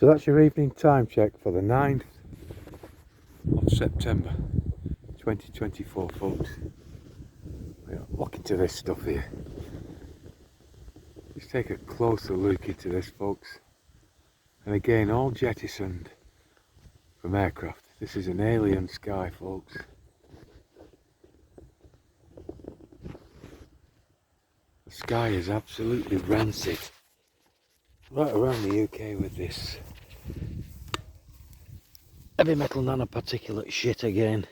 So that's your evening time check for the 9th of September 2024, folks. Look into this stuff here. Let's take a closer look into this, folks. And again, all jettisoned from aircraft. This is an alien sky, folks. The sky is absolutely rancid right around the UK with this heavy metal nanoparticulate shit again.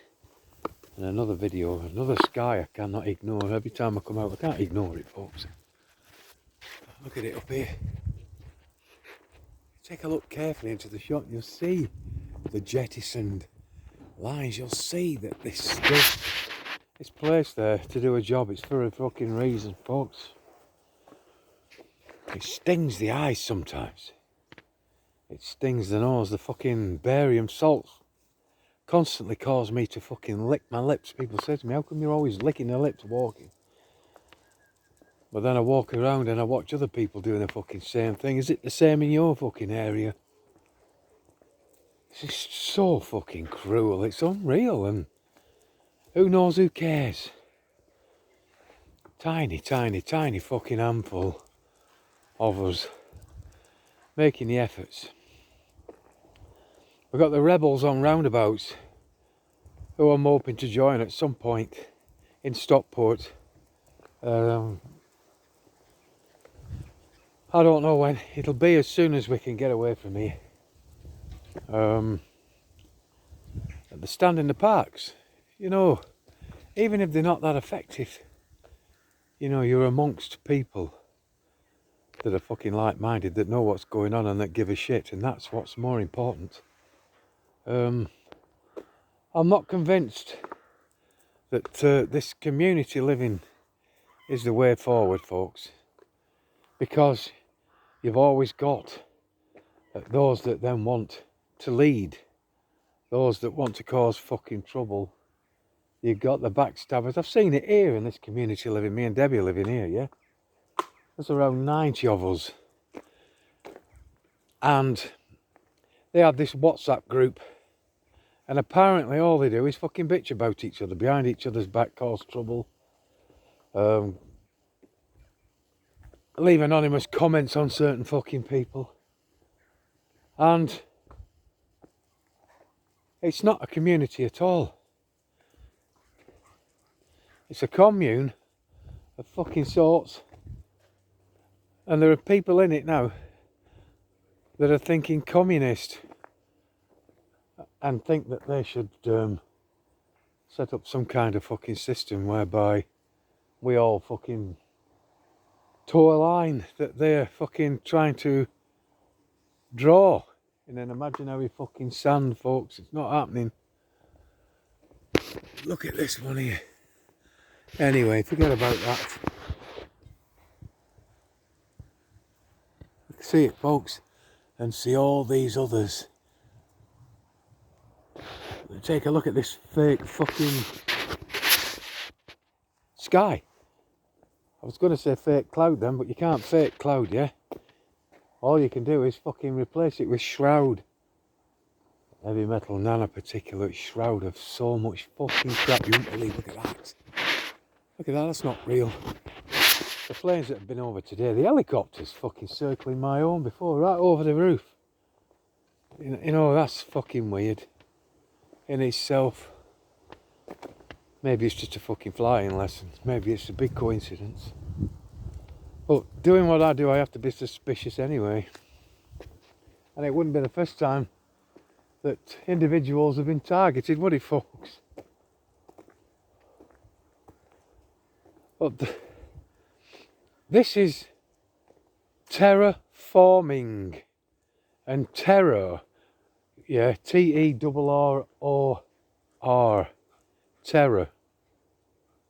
And another video, another sky I cannot ignore. Every time I come out, I can't ignore it, folks. Look at it up here. Take a look carefully into the shot and you'll see the jettisoned lines. You'll see that this stuff is placed there to do a job. It's for a fucking reason, folks. It stings the eyes sometimes. It stings the nose. The fucking barium salts constantly cause me to fucking lick my lips. People say to me, how come you're always licking your lips walking? But then I walk around and I watch other people doing the fucking same thing. Is it the same in your fucking area? This is so fucking cruel. It's unreal, and who knows who cares? Tiny, tiny, tiny fucking handful of us making the efforts. We've got the rebels on roundabouts who I'm hoping to join at some point in Stockport. I don't know when. It'll be as soon as we can get away from here. At the stand in the parks, you know, even if they're not that effective, you know, you're amongst people that are fucking like-minded, that know what's going on and that give a shit, and that's what's more important. I'm not convinced that this community living is the way forward, folks, because you've always got those that then want to lead, those that want to cause fucking trouble. You've got the backstabbers. I've seen it here in this community living. Me and Debbie are living here, yeah? There's around 90 of us. And they have this WhatsApp group. And apparently all they do is fucking bitch about each other, behind each other's back, cause trouble. Leave anonymous comments on certain fucking people. And it's not a community at all. It's a commune of fucking sorts. And there are people in it now that are thinking communist and think that they should set up some kind of fucking system whereby we all fucking toe a line that they're fucking trying to draw in an imaginary fucking sand, folks. It's not happening. Look at this one here. Anyway, forget about that. See it, folks, and see all these others. Take a look at this fake fucking sky. I was going to say fake cloud then, but you can't fake cloud, yeah? All you can do is fucking replace it with shroud. Heavy metal nanoparticulate shroud of so much fucking crap. You wouldn't believe. Look at that. Look at that, that's not real. The planes that have been over today, the helicopters fucking circling my home before, right over the roof. You know, that's fucking weird in itself. Maybe it's just a fucking flying lesson. Maybe it's a big coincidence. But doing what I do, I have to be suspicious anyway. And it wouldn't be the first time that individuals have been targeted, would it, folks? But this is terraforming, and terror, yeah, T-E-R-R-O-R, terror,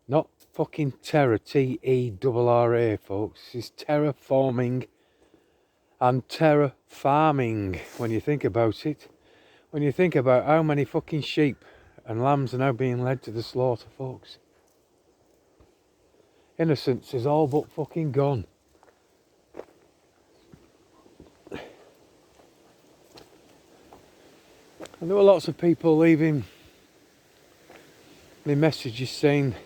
not fucking terror, T-E-R-R-A, folks. This is terraforming and terror farming, when you think about it. When you think about how many fucking sheep and lambs are now being led to the slaughter, folks. Innocence is all but fucking gone. And there were lots of people leaving me messages saying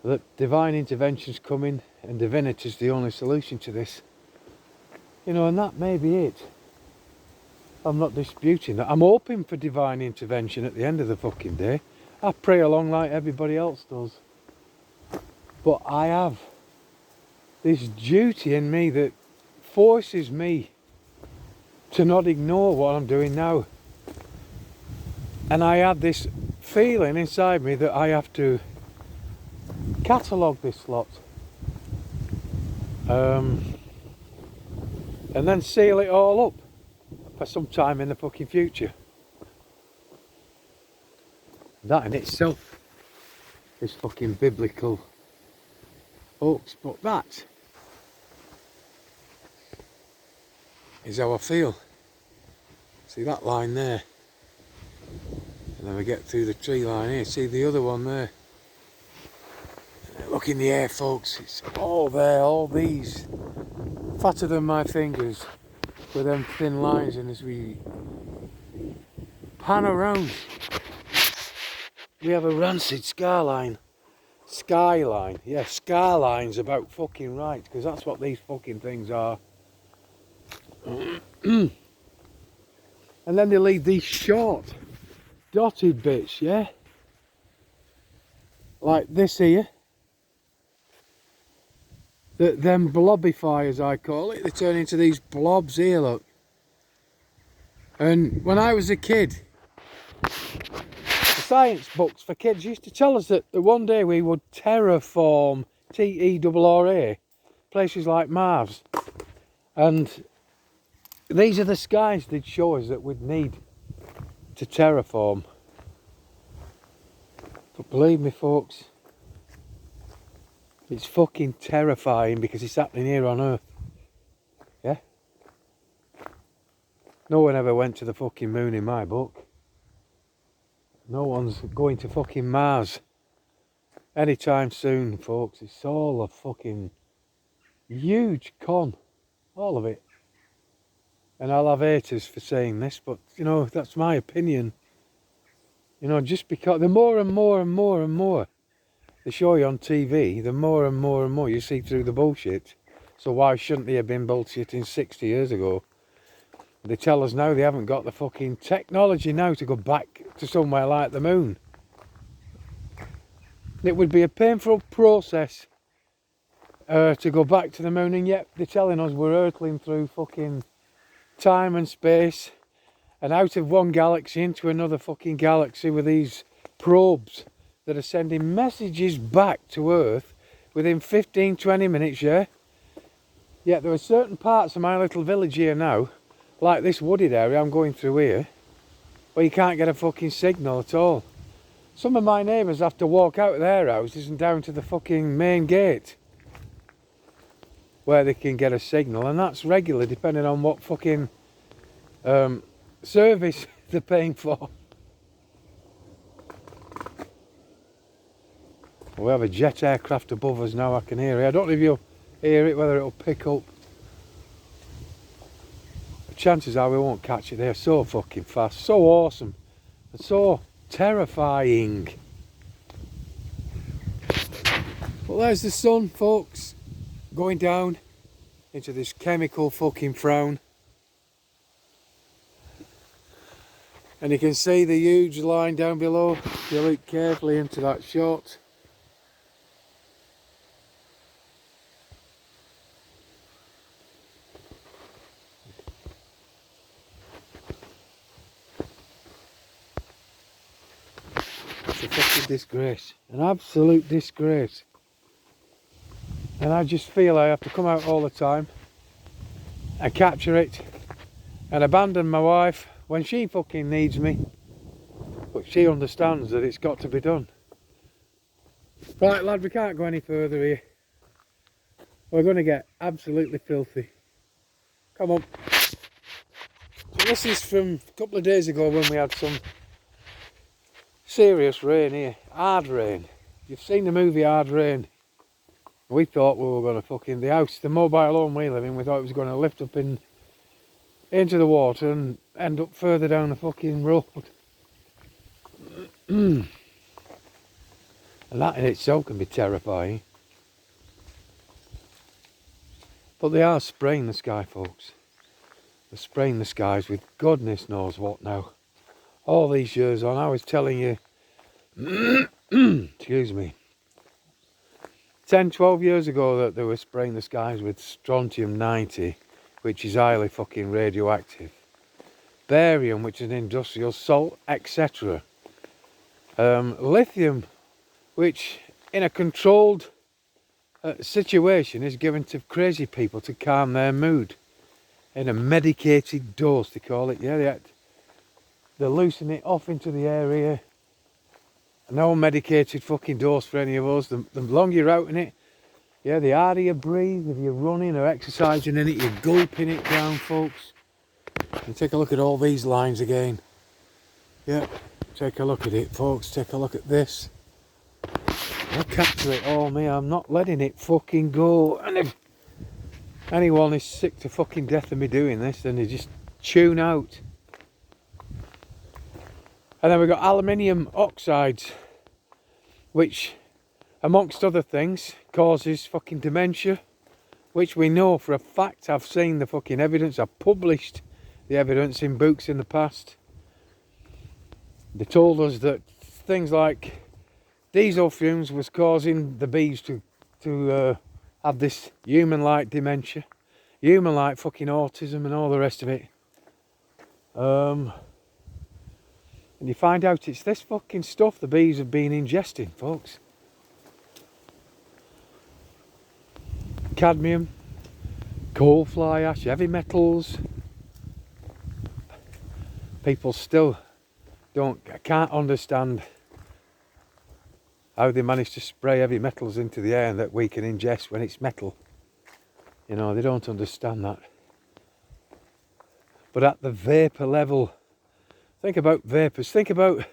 that divine intervention's coming and divinity's the only solution to this. You know, and that may be it. I'm not disputing that. I'm hoping for divine intervention at the end of the fucking day. I pray along like everybody else does. But I have this duty in me that forces me to not ignore what I'm doing now. And I have this feeling inside me that I have to catalogue this lot. And then seal it all up for some time in the fucking future. That in itself is fucking biblical hoax, but that is how I feel. See that line there? And then we get through the tree line here, see the other one there? Look in the air, folks, it's all there, all these, fatter than my fingers, with them thin lines, and as we pan around, we have a rancid skyline. Skyline, yeah, skyline's about fucking right, because that's what these fucking things are. And then they leave these short, dotted bits, yeah? Like this here. Them blobify, as I call it, they turn into these blobs here, look. And when I was a kid, the science books for kids used to tell us that one day we would terraform, T-E-R-R-A, places like Mars. And these are the skies they'd show us that we'd need to terraform. But believe me, folks, it's fucking terrifying because it's happening here on Earth. Yeah? No one ever went to the fucking moon in my book. No one's going to fucking Mars anytime soon, folks. It's all a fucking huge con. All of it. And I'll have haters for saying this, but, you know, that's my opinion. You know, just because the more and more and more and more they show you on TV, the more and more and more you see through the bullshit. So why shouldn't they have been bullshitting 60 years ago? They tell us now they haven't got the fucking technology now to go back to somewhere like the moon. It would be a painful process to go back to the moon, and yet they're telling us we're hurtling through fucking time and space and out of one galaxy into another fucking galaxy with these probes that are sending messages back to Earth within 15-20 minutes, yeah? Yet there are certain parts of my little village here now, like this wooded area I'm going through here, where you can't get a fucking signal at all. Some of my neighbours have to walk out of their houses and down to the fucking main gate where they can get a signal, and that's regular depending on what fucking service they're paying for. We have a jet aircraft above us now, I can hear it. I don't know if you'll hear it, whether it'll pick up. The chances are we won't catch it. They're so fucking fast, so awesome, and so terrifying. Well, there's the sun, folks, going down into this chemical fucking frown. And you can see the huge line down below if you look carefully into that shot. It's a fucking disgrace, an absolute disgrace. And I just feel I have to come out all the time and capture it and abandon my wife when she fucking needs me, but she understands that it's got to be done. Right, lad, we can't go any further here. We're going to get absolutely filthy. Come on. So this is from a couple of days ago when we had some serious rain here. Hard rain. You've seen the movie Hard Rain. We thought we were going to fucking, the house, the mobile home we live in, we thought it was going to lift up in into the water and end up further down the fucking road. And that in itself can be terrifying. But they are spraying the sky, folks. They're spraying the skies with goodness knows what now. All these years on, I was telling you, excuse me, 10, 12 years ago that they were spraying the skies with strontium-90, which is highly fucking radioactive. Barium, which is an industrial salt, etc. Lithium, which in a controlled situation is given to crazy people to calm their mood. In a medicated dose, they call it. Yeah, they loosen it off into the area. No medicated fucking dose for any of us. The longer you're out in it, yeah, the harder you breathe. If you're running or exercising in it, you're gulping it down, folks. And take a look at all these lines again. Yeah, take a look at it, folks. Take a look at this. I'll capture it all, me. I'm not letting it fucking go. And if anyone is sick to fucking death of me doing this, then they just tune out. And then we've got aluminium oxides, which, amongst other things, causes fucking dementia, which we know for a fact. I've seen the fucking evidence. I've published the evidence in books in the past. They told us that things like diesel fumes was causing the bees to have this human-like dementia, human-like fucking autism and all the rest of it. And you find out it's this fucking stuff the bees have been ingesting, folks. Cadmium, coal fly ash, heavy metals. People still can't understand how they manage to spray heavy metals into the air that we can ingest when it's metal. You know, they don't understand that. But at the vapour level, think about vapours. Think about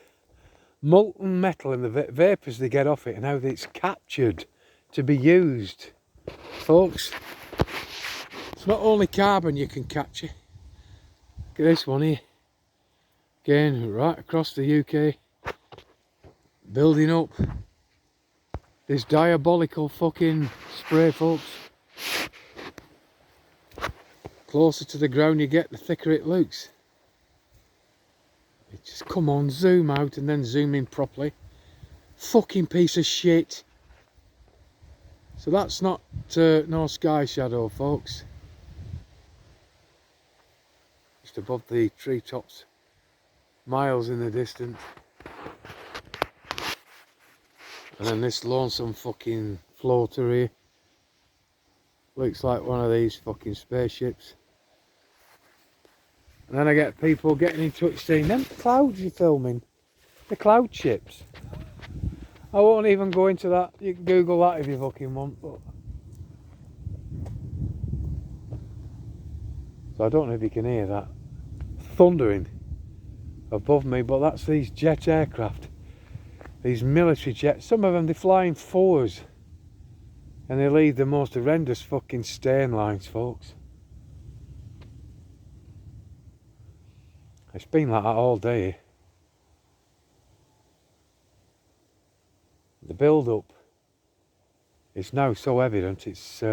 molten metal and the vapours they get off it and how it's captured to be used. Folks, it's not only carbon you can capture. Look at this one here. Again, right across the UK. Building up this diabolical fucking spray, folks. Closer to the ground you get, the thicker it looks. Just come on, zoom out and then zoom in properly. Fucking piece of shit. So that's not no sky shadow, folks. Just above the treetops, miles in the distance. And then this lonesome fucking floater here. Looks like one of these fucking spaceships. And then I get people getting in touch saying, them clouds you're filming, the cloud chips. I won't even go into that. You can Google that if you fucking want. But so I don't know if you can hear that thundering above me, but that's these jet aircraft. These military jets. Some of them, they fly in fours. And they leave the most horrendous fucking stain lines, folks. It's been like that all day. The build-up is now so evident, it's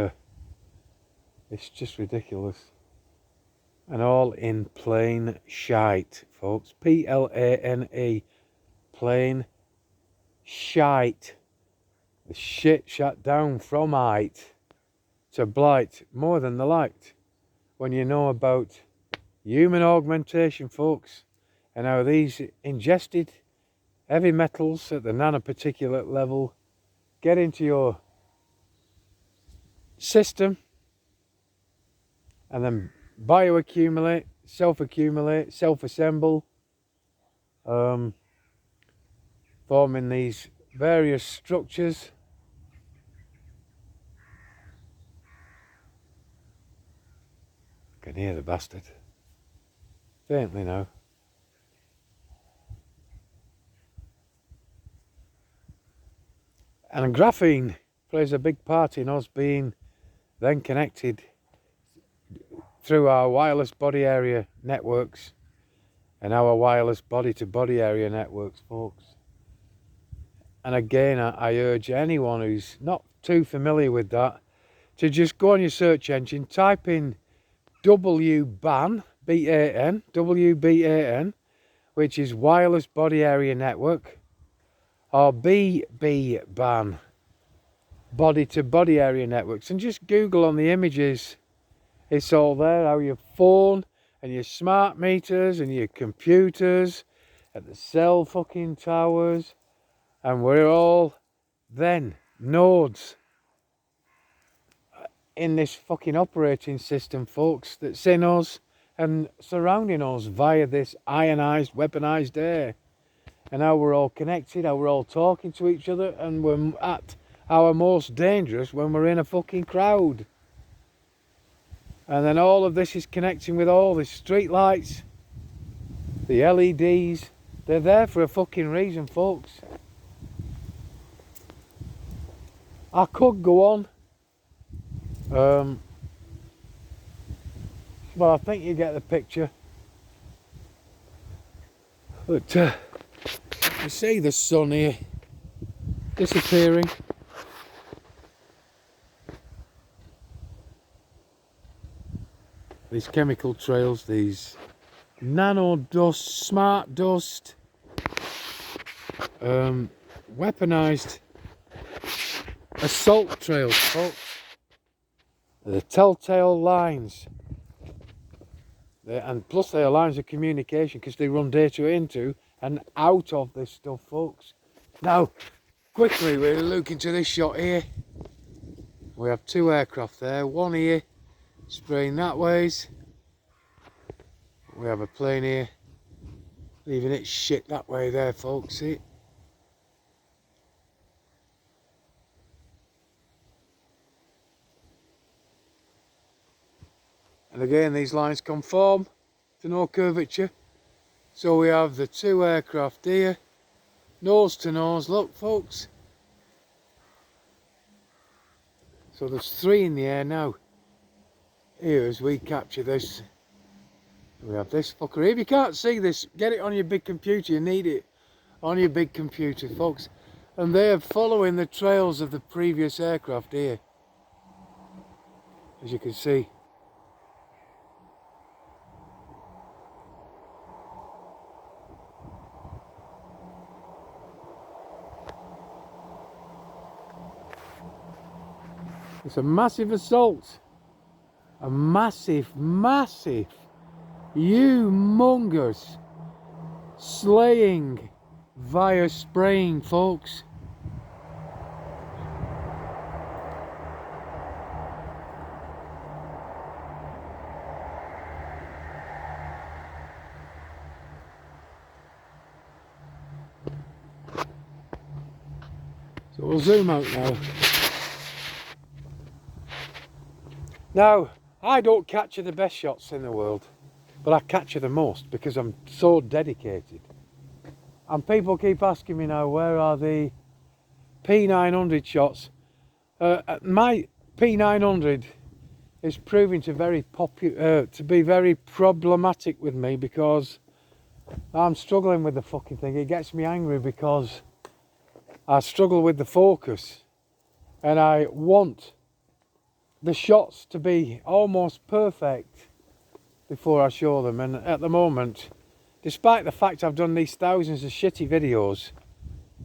just ridiculous. And all in plain shite, folks. P-L-A-N-E. Plain shite. The shit shut down from height to blight more than the light. When you know about human augmentation, folks, and how these ingested heavy metals at the nanoparticulate level get into your system and then bioaccumulate, self-accumulate, self-assemble, forming these various structures. I can hear the bastard. Faintly now. And graphene plays a big part in us being then connected through our wireless body area networks and our wireless body-to-body area networks, folks. And again, I urge anyone who's not too familiar with that to just go on your search engine, type in WBAN, B-A-N, WBAN, which is Wireless Body Area Network, or BBBAN, Body to Body Area Networks, and just Google on the images. It's all there, how your phone and your smart meters and your computers at the cell fucking towers, and we're all then nodes in this fucking operating system, folks, that's in us and surrounding us via this ionized, weaponized air. And how we're all connected, how we're all talking to each other, and we're at our most dangerous when we're in a fucking crowd. And then all of this is connecting with all the street lights, the LEDs. They're there for a fucking reason, folks. I could go on. Well, I think you get the picture. But you see the sun here disappearing. These chemical trails, these nano dust, smart dust, weaponized assault trails, folks. The telltale lines, and plus they are lines of communication because they run data into and out of this stuff, folks. Now, quickly, we're looking to this shot here. We have two aircraft there, one here spraying that ways. We have a plane here leaving its shit that way there, folks. See? And again, these lines conform to no curvature. So we have the two aircraft here, nose to nose. Look, folks. So there's three in the air now. Here, as we capture this, we have this fucker here. If you can't see this, get it on your big computer. You need it on your big computer, folks. And they're following the trails of the previous aircraft here, as you can see. It's a massive assault. A massive, massive, humongous slaying via spraying, folks. So we'll zoom out now. Now, I don't capture the best shots in the world, but I capture the most because I'm so dedicated. And people keep asking me now, where are the P900 shots? My P900 is proving to be very problematic with me because I'm struggling with the fucking thing. It gets me angry because I struggle with the focus, and I want the shots to be almost perfect before I show them. And at the moment, despite the fact I've done these thousands of shitty videos,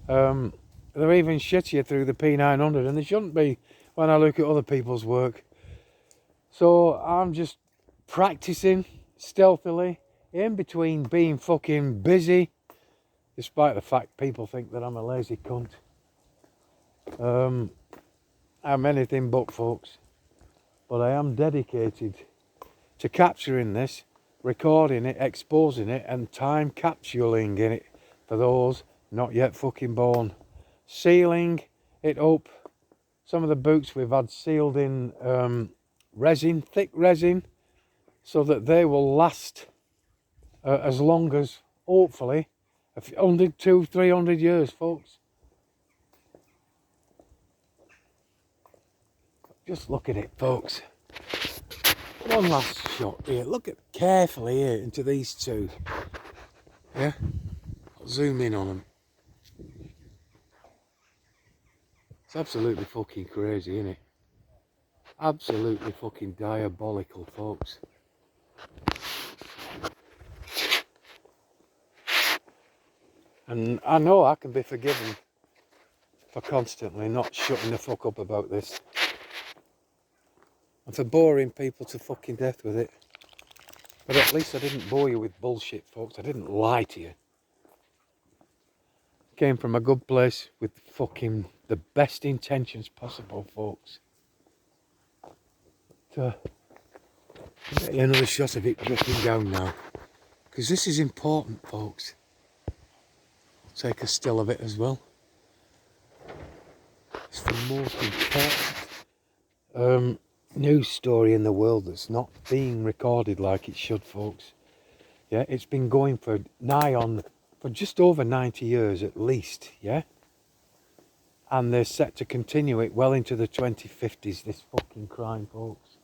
they're even shittier through the P900, and they shouldn't be when I look at other people's work. So I'm just practicing stealthily in between being fucking busy, despite the fact people think that I'm a lazy cunt. I'm anything but, folks. But I am dedicated to capturing this, recording it, exposing it, and time capsuling in it for those not yet fucking born. Sealing it up. Some of the boots we've had sealed in resin, thick resin, so that they will last as long as, hopefully, 100, 200, 300 years, folks. Just look at it, folks. One last shot here. Look at carefully here into these two. Yeah? I'll zoom in on them. It's absolutely fucking crazy, isn't it? Absolutely fucking diabolical, folks. And I know I can be forgiven for constantly not shutting the fuck up about this. And for boring people to fucking death with it. But at least I didn't bore you with bullshit, folks. I didn't lie to you. Came from a good place with fucking the best intentions possible, folks. To get you another shot of it dripping down now. Because this is important, folks. I'll take a still of it as well. It's the most important news story in the world that's not being recorded like it should, folks. Yeah, it's been going for for just over 90 years at least, yeah? And they're set to continue it well into the 2050s, this fucking crime, folks.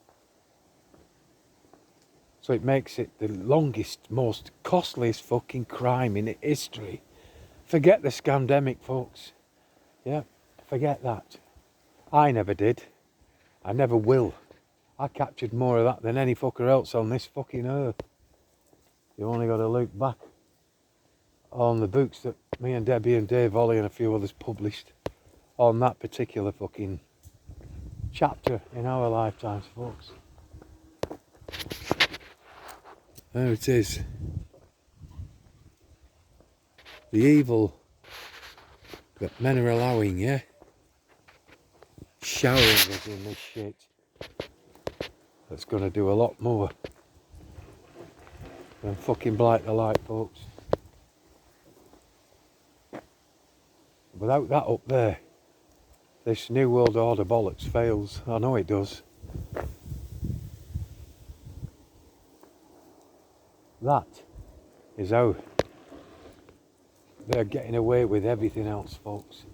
So it makes it the longest, most costliest fucking crime in history. Forget the scandemic, folks. Yeah, forget that. I never did. I never will. I captured more of that than any fucker else on this fucking earth. You only got to look back on the books that me and Debbie and Dave Ollie and a few others published on that particular fucking chapter in our lifetimes, folks. There it is. The evil that men are allowing, yeah? Showering us in this shit. That's going to do a lot more than fucking blight the light, folks. Without that up there, this New World Order bollocks fails. I know it does. That is how they're getting away with everything else, folks.